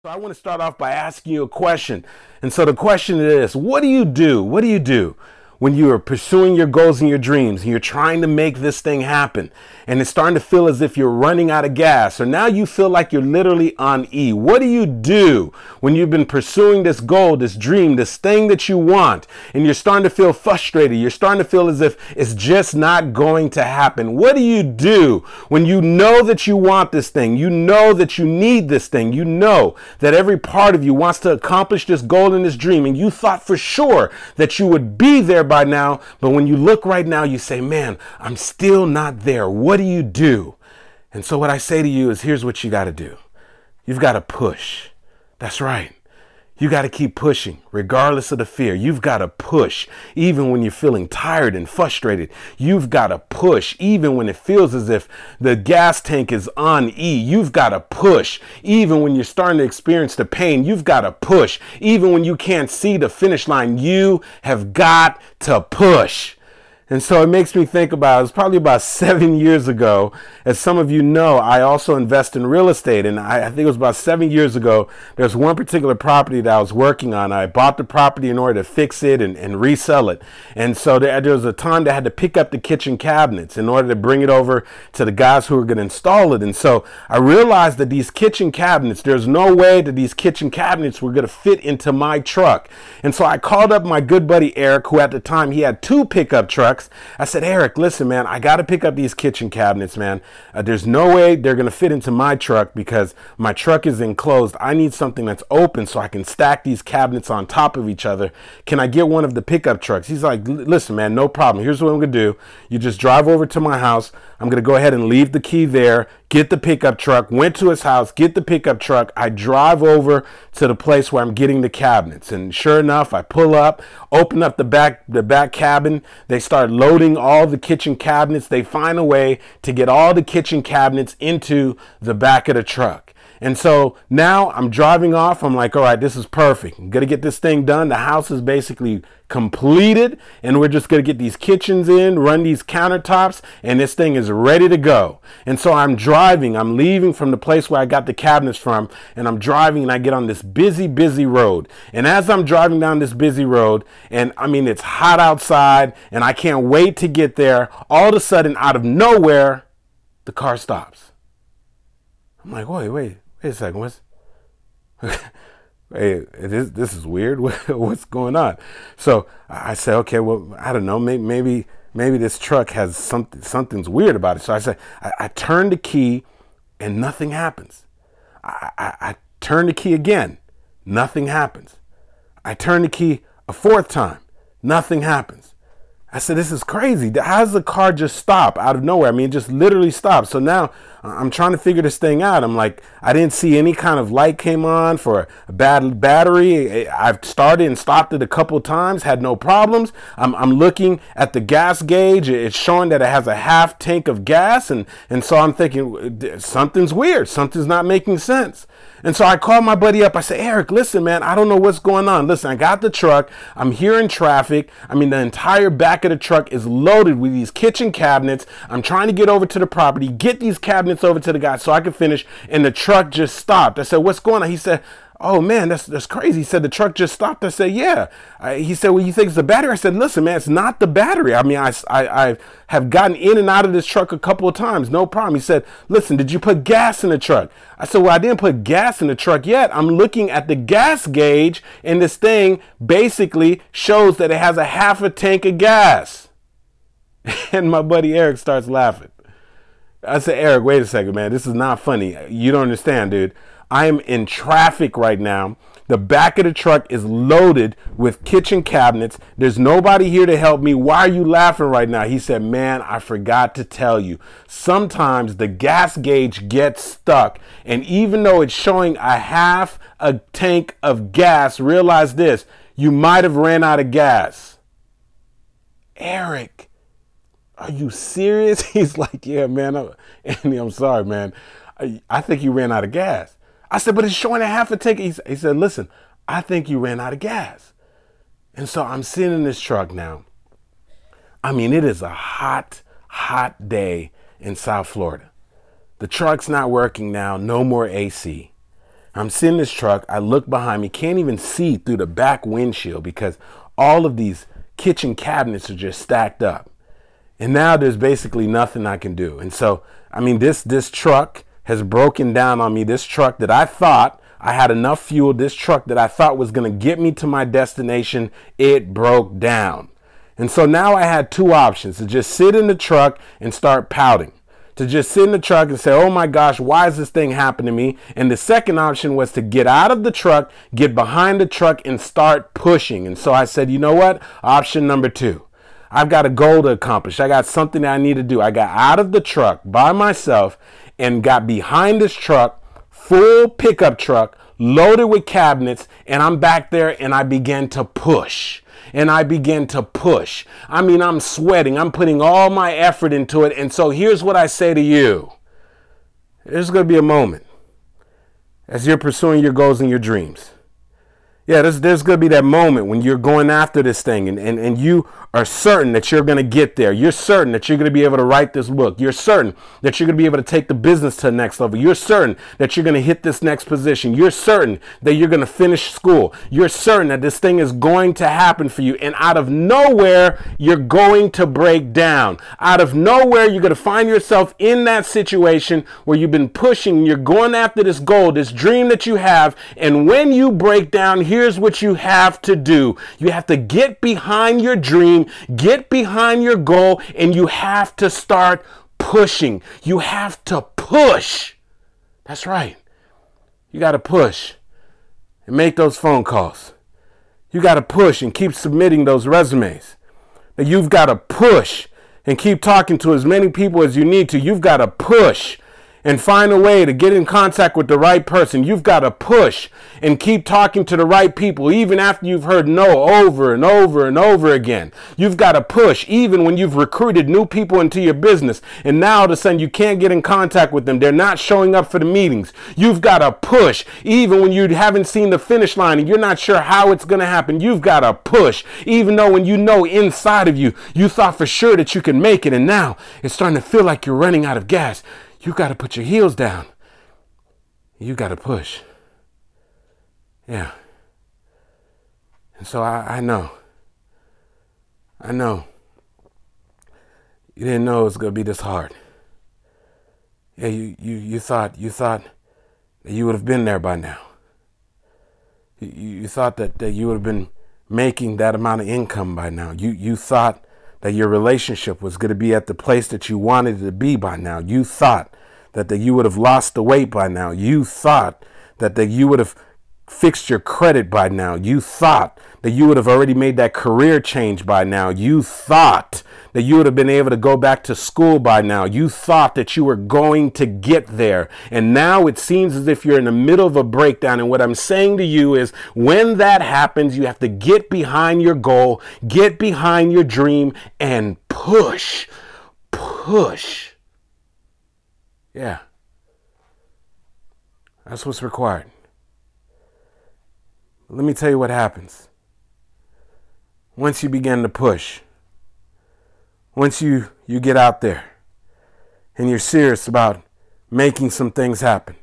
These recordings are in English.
So I want to start off by asking you a question. And so the question is, what do you do? What do you do when you are pursuing your goals and your dreams and you're trying to make this thing happen and it's starting to feel as if you're running out of gas, or now you feel like you're literally on E? What do you do when you've been pursuing this goal, this dream, this thing that you want, and you're starting to feel frustrated? You're starting to feel as if it's just not going to happen. What do you do when you know that you want this thing? You know that you need this thing. You know that every part of you wants to accomplish this goal and this dream, and you thought for sure that you would be there by now, but when you look right now, you say, man, I'm still not there. What do you do? And so what I say to you is, here's what you got to do. You've got to push. That's right. You got to keep pushing regardless of the fear. You've got to push even when you're feeling tired and frustrated. You've got to push even when it feels as if the gas tank is on E. You've got to push even when you're starting to experience the pain. You've got to push even when you can't see the finish line. You have got to push. And so it makes me think about, it was probably about 7 years ago. As some of you know, I also invest in real estate. And I think it was about 7 years ago, there's one particular property that I was working on. I bought the property in order to fix it and resell it. And so there was a time that I had to pick up the kitchen cabinets in order to bring it over to the guys who were going to install it. And so I realized that these kitchen cabinets, there's no way that these kitchen cabinets were going to fit into my truck. And so I called up my good buddy Eric, who at the time he had 2 pickup trucks. I said, Eric, listen, man, I got to pick up these kitchen cabinets, man. There's no way they're going to fit into my truck because my truck is enclosed. I need something that's open so I can stack these cabinets on top of each other. Can I get one of the pickup trucks? He's like, listen, man, no problem. Here's what I'm going to do. You just drive over to my house. I'm going to go ahead and leave the key there, get the pickup truck, went to his house, get the pickup truck. I drive over to the place where I'm getting the cabinets. And sure enough, I pull up, open up the back cabin. They start loading all the kitchen cabinets. They find a way to get all the kitchen cabinets into the back of the truck. And so now I'm driving off. I'm like, all right, this is perfect. I'm going to get this thing done. The house is basically completed and we're just going to get these kitchens in, run these countertops, and this thing is ready to go. And so I'm driving. I'm leaving from the place where I got the cabinets from, and I'm driving and I get on this busy road. And as I'm driving down this busy road, and I mean, it's hot outside and I can't wait to get there, all of a sudden, out of nowhere, the car stops. I'm like, wait a second. Hey, this is weird. What's going on? So I said, okay, well, I don't know. Maybe this truck has something's weird about it. So I said, I turn the key and nothing happens. I turn the key again. Nothing happens. I turn the key a 4th time. Nothing happens. I said, this is crazy. How does the car just stop out of nowhere? I mean, it just literally stopped. So now I'm trying to figure this thing out. I'm like, I didn't see any kind of light came on for a bad battery. I've started and stopped it a couple of times, had no problems. I'm looking at the gas gauge. It's showing that it has a half tank of gas. And so I'm thinking something's weird. Something's not making sense. And so I called my buddy up. I said, Eric, listen, man, I don't know what's going on. Listen, I got the truck. I'm here in traffic. I mean, the entire back of the truck is loaded with these kitchen cabinets. I'm trying to get over to the property, get these cabinets over to the guy so I can finish. And the truck just stopped. I said, what's going on? He said, oh man, that's crazy. He said, the truck just stopped. I said, yeah. He said, well, you think it's the battery? I said, listen, man, it's not the battery. I mean, I have gotten in and out of this truck a couple of times. No problem. He said, listen, did you put gas in the truck? I said, well, I didn't put gas in the truck yet. I'm looking at the gas gauge and this thing basically shows that it has a half a tank of gas. And my buddy Eric starts laughing. I said, Eric, wait a second, man. This is not funny. You don't understand, dude. I am in traffic right now. The back of the truck is loaded with kitchen cabinets. There's nobody here to help me. Why are you laughing right now? He said, man, I forgot to tell you. Sometimes the gas gauge gets stuck. And even though it's showing a half a tank of gas, realize this, you might have ran out of gas. Eric, are you serious? He's like, yeah, man. Andy, I'm sorry, man. I think you ran out of gas. I said, but it's showing a half a tank. He said, listen, I think you ran out of gas. And so I'm sitting in this truck now. I mean, it is a hot day in South Florida. The truck's not working now. No more AC. I'm sitting in this truck. I look behind me, can't even see through the back windshield because all of these kitchen cabinets are just stacked up. And now there's basically nothing I can do. And so, I mean, this truck has broken down on me. This truck that I thought I had enough fuel, this truck that I thought was going to get me to my destination, it broke down. And so now I had two options: to just sit in the truck and start pouting, to just sit in the truck and say, oh my gosh, why is this thing happening to me? And the second option was to get out of the truck, get behind the truck and start pushing. And so I said, you know what? Option number two. I've got a goal to accomplish. I got something that I need to do. I got out of the truck by myself and got behind this truck, full pickup truck, loaded with cabinets, and I'm back there and I began to push. And I began to push. I mean, I'm sweating. I'm putting all my effort into it. And so here's what I say to you. There's going to be a moment as you're pursuing your goals and your dreams. Yeah, there's going to be that moment when you're going after this thing and you are certain that you're going to get there. You're certain that you're going to be able to write this book. You're certain that you're going to be able to take the business to the next level. You're certain that you're going to hit this next position. You're certain that you're going to finish school. You're certain that this thing is going to happen for you. And out of nowhere, you're going to break down. Out of nowhere, you're going to find yourself in that situation where you've been pushing. You're going after this goal, this dream that you have. And when you break down, here's what you have to do. You have to get behind your dream, get behind your goal, and you have to start pushing. You have to push. That's right. You got to push and make those phone calls. You got to push and keep submitting those resumes. Now you've got to push and keep talking to as many people as you need to. You've got to push and find a way to get in contact with the right person. You've got to push and keep talking to the right people, even after you've heard no over and over and over again. You've got to push even when you've recruited new people into your business and now all of a sudden you can't get in contact with them. They're not showing up for the meetings. You've got to push even when you haven't seen the finish line and you're not sure how it's going to happen. You've got to push even though when you know inside of you, you thought for sure that you could make it and now it's starting to feel like you're running out of gas. You got to put your heels down. You got to push. Yeah. And so I know. You didn't know it was going to be this hard. Yeah, you thought that you would have been there by now. You thought that you would have been making that amount of income by now. You thought that your relationship was going to be at the place that you wanted it to be by now. You thought that you would have lost the weight by now. You thought that you would have fixed your credit by now. You thought that you would have already made that career change by now. You thought that you would have been able to go back to school by now. You thought that you were going to get there. And now it seems as if you're in the middle of a breakdown. And what I'm saying to you is when that happens, you have to get behind your goal, get behind your dream and push. Yeah. That's what's required. Let me tell you what happens. Once you begin to push, once you get out there and you're serious about making some things happen,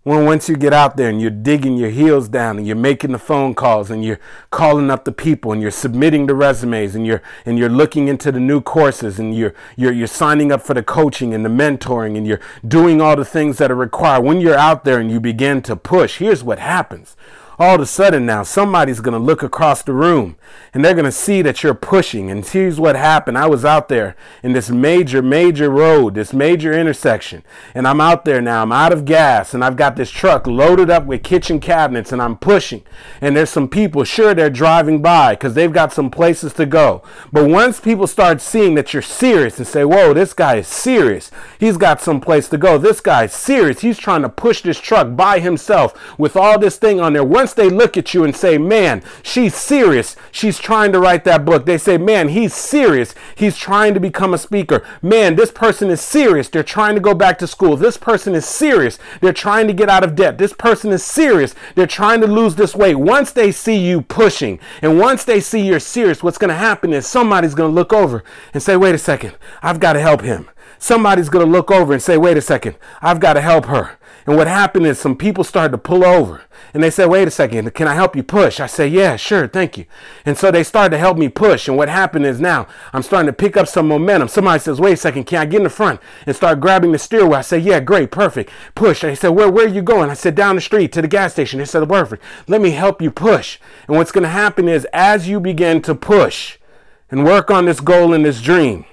once you get out there and you're digging your heels down and you're making the phone calls and you're calling up the people and you're submitting the resumes and you're looking into the new courses and you're signing up for the coaching and the mentoring and you're doing all the things that are required. When you're out there and you begin to push, here's what happens. All of a sudden now somebody's going to look across the room and they're going to see that you're pushing. And here's what happened. I was out there in this major road, this major intersection, and I'm out there now. I'm out of gas and I've got this truck loaded up with kitchen cabinets and I'm pushing. And there's some people, sure, they're driving by because they've got some places to go. But once people start seeing that you're serious and say, whoa, this guy is serious. He's got some place to go. This guy's serious. He's trying to push this truck by himself with all this thing on there. Once they look at you and say, man, she's serious. She's trying to write that book. They say, man, he's serious. He's trying to become a speaker. Man, this person is serious. They're trying to go back to school. This person is serious. They're trying to get out of debt. This person is serious. They're trying to lose this weight. Once they see you pushing and once they see you're serious, what's going to happen is somebody's going to look over and say, wait a second, I've got to help him. Somebody's going to look over and say, wait a second, I've got to help her. And what happened is some people started to pull over and they said, wait a second, can I help you push? I said, yeah, sure, thank you. And so they started to help me push. And what happened is now I'm starting to pick up some momentum. Somebody says, wait a second, can I get in the front and start grabbing the steering wheel? I said, yeah, great, perfect. Push. They said, where are you going? I said, down the street to the gas station. They said, perfect. Let me help you push. And what's going to happen is as you begin to push and work on this goal and this dream,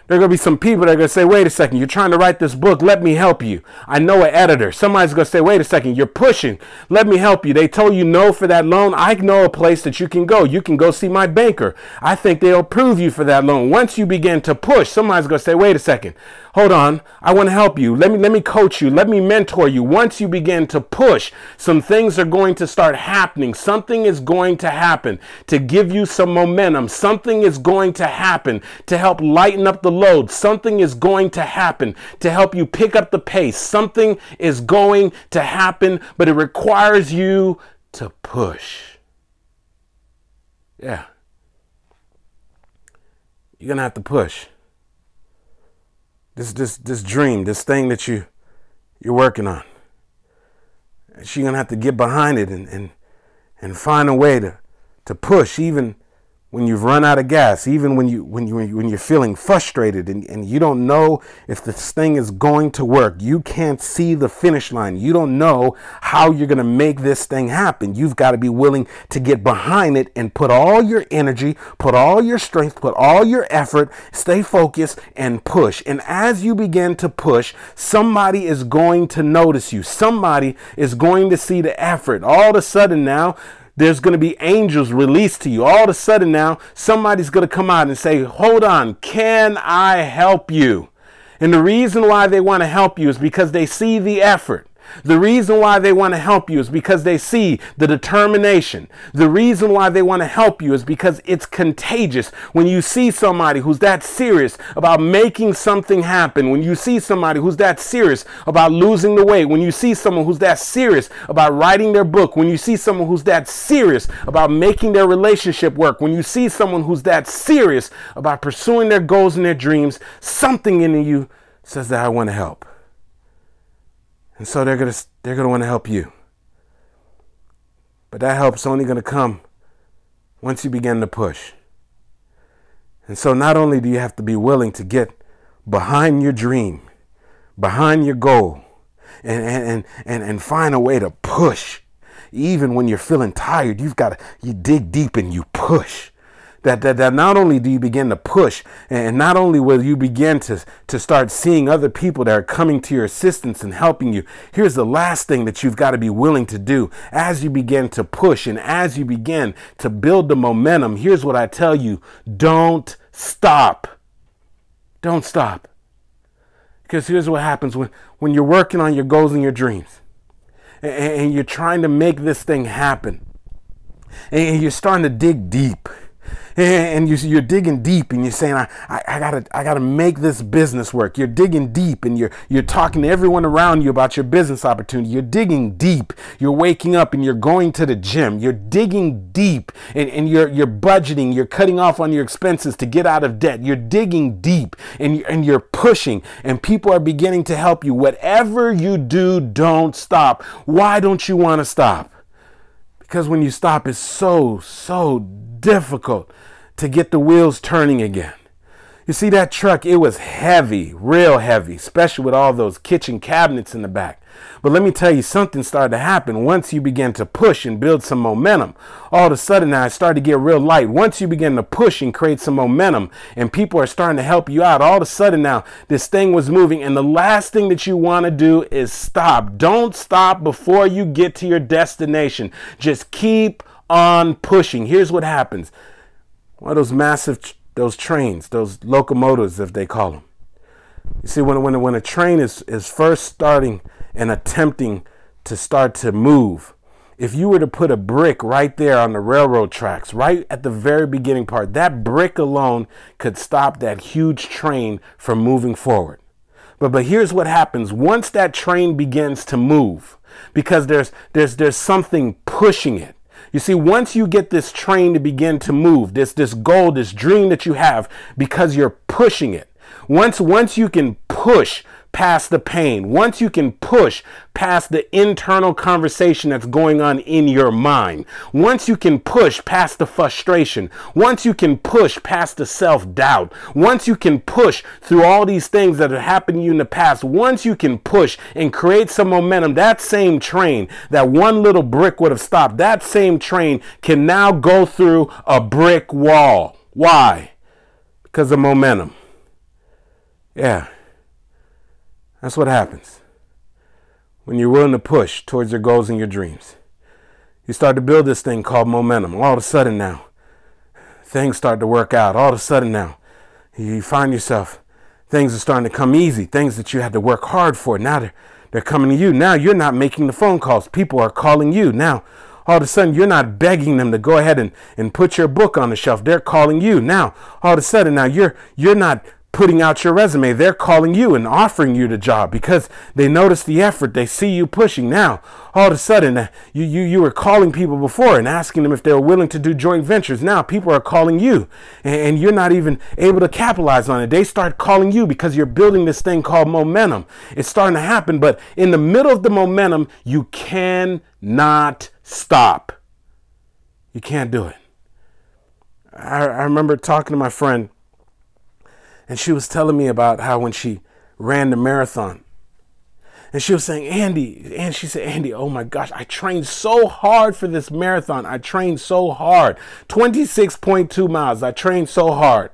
there are going to be some people that are going to say, wait a second, you're trying to write this book. Let me help you. I know an editor. Somebody's going to say, wait a second, you're pushing. Let me help you. They told you no for that loan. I know a place that you can go. You can go see my banker. I think they'll approve you for that loan. Once you begin to push, somebody's going to say, wait a second, hold on. I want to help you. Let me coach you. Let me mentor you. Once you begin to push, some things are going to start happening. Something is going to happen to give you some momentum. Something is going to happen to help lighten up the load. Something is going to happen to help you pick up the pace. Something is going to happen, but it requires you to push. Yeah. You're going to have to push. This dream, this thing that you're working on. She's going to have to get behind it and find a way to push, even when you've run out of gas, even when you're feeling frustrated and you don't know if this thing is going to work. You can't see the finish line. You don't know how you're going to make this thing happen. You've got to be willing to get behind it and put all your energy, put all your strength, put all your effort, stay focused and push. And as you begin to push, somebody is going to notice you. Somebody is going to see the effort. All of a sudden now, there's going to be angels released to you. All of a sudden now, somebody's going to come out and say, hold on, can I help you? And the reason why they want to help you is because they see the effort. The reason why they want to help you is because they see the determination. The reason why they want to help you is because it's contagious. When you see somebody who's that serious about making something happen, when you see somebody who's that serious about losing the weight, when you see someone who's that serious about writing their book, when you see someone who's that serious about making their relationship work, when you see someone who's that serious about pursuing their goals and their dreams, something in you says that I want to help. And so they're gonna want to help you. But that help's only going to come once you begin to push. And so not only do you have to be willing to get behind your dream, behind your goal, and find a way to push, even when you're feeling tired, you dig deep and you push. That not only do you begin to push, and not only will you begin to start seeing other people that are coming to your assistance and helping you. Here's the last thing that you've got to be willing to do as you begin to push and as you begin to build the momentum. Here's what I tell you. Don't stop. Don't stop. Because here's what happens when you're working on your goals and your dreams and you're trying to make this thing happen and you're starting to dig deep. And you're digging deep and you're saying, I gotta make this business work. You're digging deep and you're talking to everyone around you about your business opportunity. You're digging deep. You're waking up and you're going to the gym. You're digging deep and you're budgeting. You're cutting off on your expenses to get out of debt. You're digging deep and you're pushing and people are beginning to help you. Whatever you do, don't stop. Why don't you want to stop? Because when you stop, it's so difficult to get the wheels turning again. You see that truck, it was heavy, real heavy, especially with all those kitchen cabinets in the back. But let me tell you, something started to happen once you begin to push and build some momentum. All of a sudden now it started to get real light. Once you begin to push and create some momentum and people are starting to help you out, all of a sudden now this thing was moving. And the last thing that you want to do is stop. Don't stop before you get to your destination. Just keep on pushing. Here's what happens. One of those massive, those trains, those locomotives, if they call them. You see, when a train is first starting and attempting to start to move, if you were to put a brick right there on the railroad tracks, right at the very beginning part, that brick alone could stop that huge train from moving forward. But here's what happens once that train begins to move, because there's something pushing it. You see, once you get this train to begin to move, this goal, this dream that you have, because you're pushing it. Once you can push past the pain, once you can push past the internal conversation that's going on in your mind, once you can push past the frustration, once you can push past the self-doubt, once you can push through all these things that have happened to you in the past, once you can push and create some momentum, that same train that one little brick would have stopped, that same train can now go through a brick wall. Why? Because of momentum. Yeah. That's what happens when you're willing to push towards your goals and your dreams. You start to build this thing called momentum. All of a sudden now, things start to work out. All of a sudden now, you find yourself, things are starting to come easy. Things that you had to work hard for. Now they're coming to you. Now you're not making the phone calls. People are calling you. Now, all of a sudden, you're not begging them to go ahead and put your book on the shelf. They're calling you. Now, all of a sudden, now you're not putting out your resume. They're calling you and offering you the job because they notice the effort. They see you pushing. Now, all of a sudden, you were calling people before and asking them if they were willing to do joint ventures. Now, people are calling you and you're not even able to capitalize on it. They start calling you because you're building this thing called momentum. It's starting to happen, but in the middle of the momentum, you cannot stop. You can't do it. I remember talking to my friend, and she was telling me about how when she ran the marathon, and she was saying, she said, Andy, oh my gosh, I trained so hard for this marathon. I trained so hard. 26.2 miles. I trained so hard.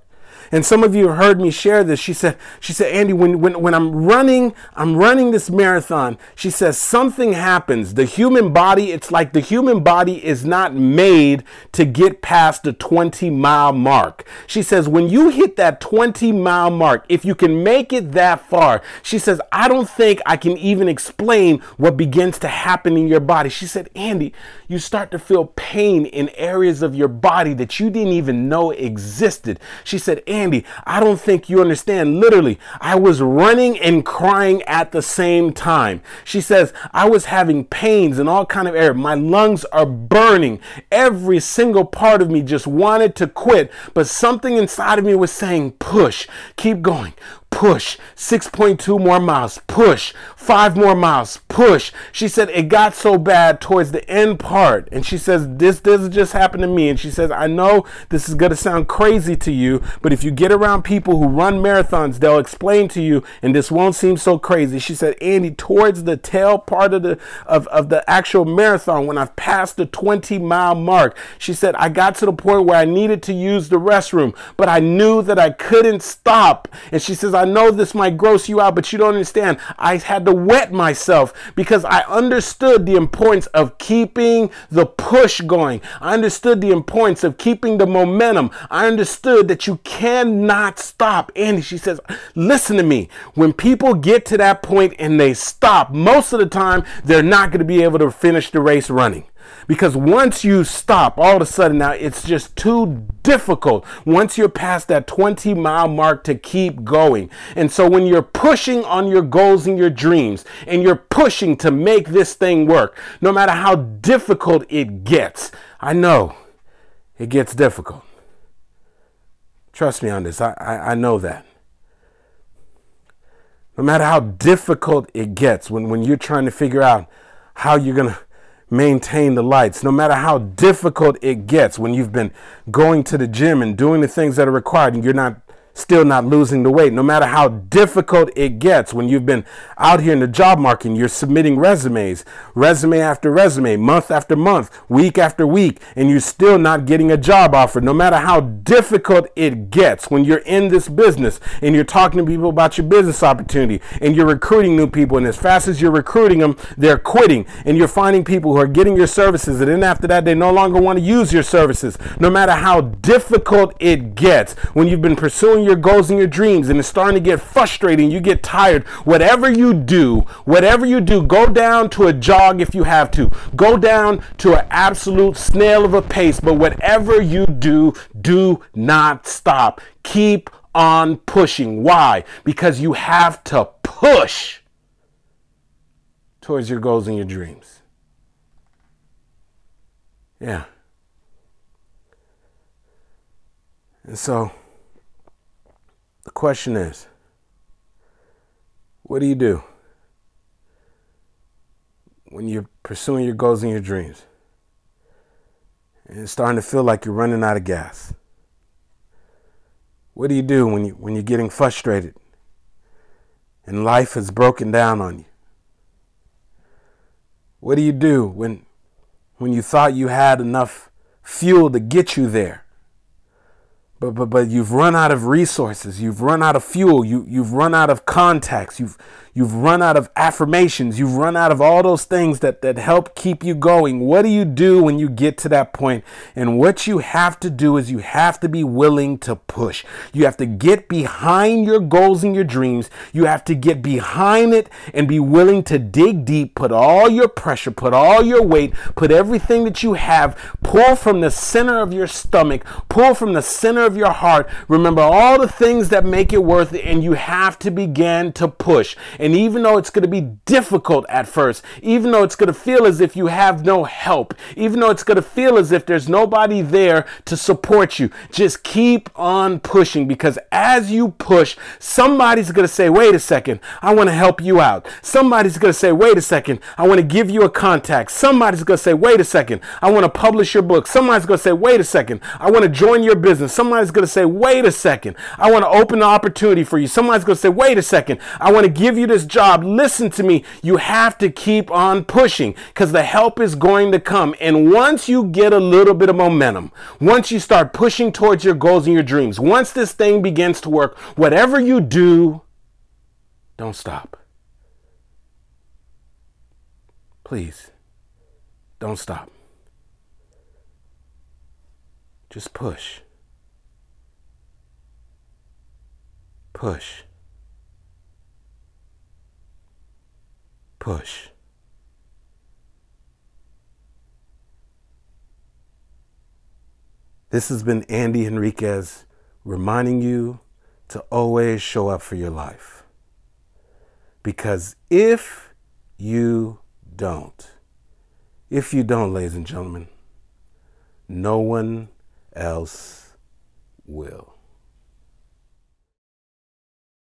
And some of you have heard me share this. She said, Andy, when I'm running this marathon, she says something happens. The human body, it's like the human body is not made to get past the 20-mile mark. She says, when you hit that 20-mile mark, if you can make it that far, she says, I don't think I can even explain what begins to happen in your body. She said, Andy, you start to feel pain in areas of your body that you didn't even know existed. She said, Andy, I don't think you understand. Literally, I was running and crying at the same time. She says, I was having pains in all kind of areas. My lungs are burning. Every single part of me just wanted to quit, but something inside of me was saying, push, keep going. Push, 6.2 more miles, push, 5 more miles, push. She said it got so bad towards the end part. And she says, this just happened to me. And she says, I know this is going to sound crazy to you, but if you get around people who run marathons, they'll explain to you, and this won't seem so crazy. She said, Andy, towards the tail part of the actual marathon, when I've passed the 20-mile mark, she said, I got to the point where I needed to use the restroom, but I knew that I couldn't stop. And she says, I know this might gross you out, but you don't understand. I had to wet myself because I understood the importance of keeping the push going. I understood the importance of keeping the momentum. I understood that you cannot stop. And she says, listen to me. When people get to that point and they stop, most of the time, they're not going to be able to finish the race running. Because once you stop, all of a sudden now it's just too difficult once you're past that 20-mile mark to keep going. And so when you're pushing on your goals and your dreams and you're pushing to make this thing work, no matter how difficult it gets, I know it gets difficult. Trust me on this. I know that. No matter how difficult it gets when you're trying to figure out how you're going to maintain the lights, no matter how difficult it gets when you've been going to the gym and doing the things that are required and you're still not losing the weight, no matter how difficult it gets when you've been out here in the job market and you're submitting resume after resume, month after month, week after week, and you're still not getting a job offer, no matter how difficult it gets when you're in this business and you're talking to people about your business opportunity and you're recruiting new people, and as fast as you're recruiting them, they're quitting, and you're finding people who are getting your services, and then after that, they no longer want to use your services. No matter how difficult it gets when you've been pursuing your goals and your dreams and it's starting to get frustrating, you get tired, whatever you do, go down to a jog if you have to, go down to an absolute snail of a pace, but whatever you do, do not stop. Keep on pushing. Why? Because you have to push towards your goals and your dreams. Yeah. And so the question is, What do you do when you're pursuing your goals and your dreams and it's starting to feel like you're running out of gas? What do you do when you're getting frustrated and life has broken down on you? What do you do when you thought you had enough fuel to get you there, but you've run out of resources, you've run out of fuel, you've run out of contacts, you've run out of affirmations, you've run out of all those things that help keep you going? What do you do when you get to that point? And what you have to do is you have to be willing to push. You have to get behind your goals and your dreams. You have to get behind it and be willing to dig deep, put all your pressure, put all your weight, put everything that you have, pull from the center of your stomach, pull from the center of your heart. Remember all the things that make it worth it, and you have to begin to push. And even though it's going to be difficult at first, even though it's going to feel as if you have no help, even though it's going to feel as if there's nobody there to support you, just keep on pushing, because as you push, somebody's going to say, wait a second, I want to help you out. Somebody's going to say, wait a second, I want to give you a contact. Somebody's going to say, wait a second, I want to publish your book. Somebody's going to say, wait a second, I want to join your business. Somebody's going to say, wait a second, I want to open an opportunity for you. Somebody's going to say, wait a second, I want to give you this job. Listen to me. You have to keep on pushing, because the help is going to come. And once you get a little bit of momentum, once you start pushing towards your goals and your dreams, once this thing begins to work, whatever you do, don't stop. Please, don't stop. Just push. Push. Push. This has been Andy Henriquez reminding you to always show up for your life. Because if you don't, ladies and gentlemen, no one else will.